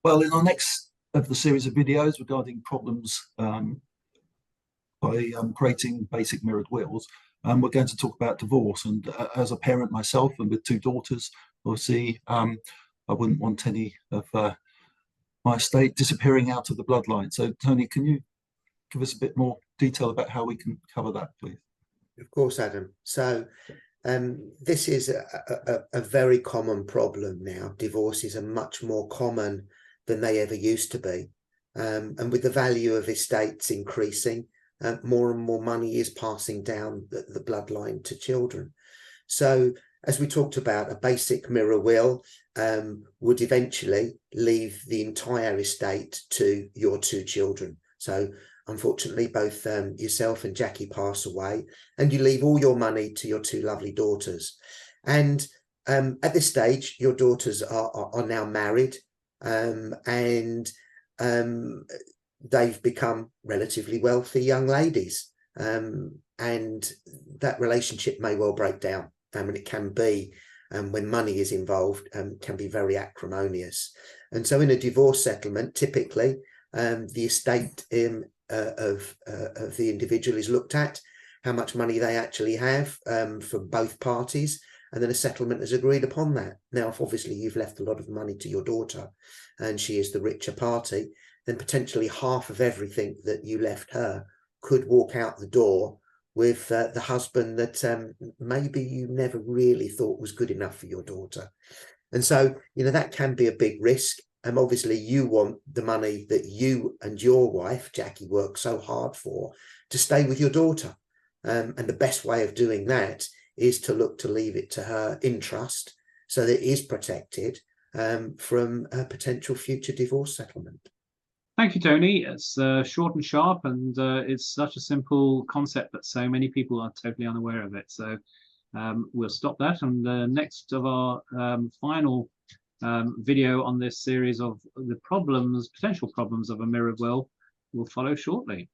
Well, in our next of the series of videos regarding problems by creating basic mirrored wills, we're going to talk about divorce. And as a parent myself and with two daughters, obviously, I wouldn't want any of my estate disappearing out of the bloodline. So, Tony, can you give us a bit more detail about how we can cover that, please? Of course, Adam. So this is a very common problem now. Divorces are much more common than they ever used to be. And with the value of estates increasing, more and more money is passing down the bloodline to children. So as we talked about, a basic mirror will would eventually leave the entire estate to your two children. So unfortunately, both yourself and Jackie pass away, and you leave all your money to your two lovely daughters. And at this stage, your daughters are now married, and they've become relatively wealthy young ladies. And that relationship may well break down. And it can be, when money is involved, can be very acrimonious. And so in a divorce settlement, typically, the estate of the individual is looked at, how much money they actually have from both parties, and then a settlement is agreed upon that. Now, if obviously you've left a lot of money to your daughter and she is the richer party, then potentially half of everything that you left her could walk out the door with the husband that maybe you never really thought was good enough for your daughter. And so, that can be a big risk. And obviously you want the money that you and your wife, Jackie, worked so hard for to stay with your daughter. And the best way of doing that is to look to leave it to her in trust so that it is protected from a potential future divorce settlement. Thank you, Tony. It's short and sharp, and it's such a simple concept that so many people are totally unaware of it. So we'll stop that. And the next of our final video on this series of the potential problems of a mirrored will follow shortly.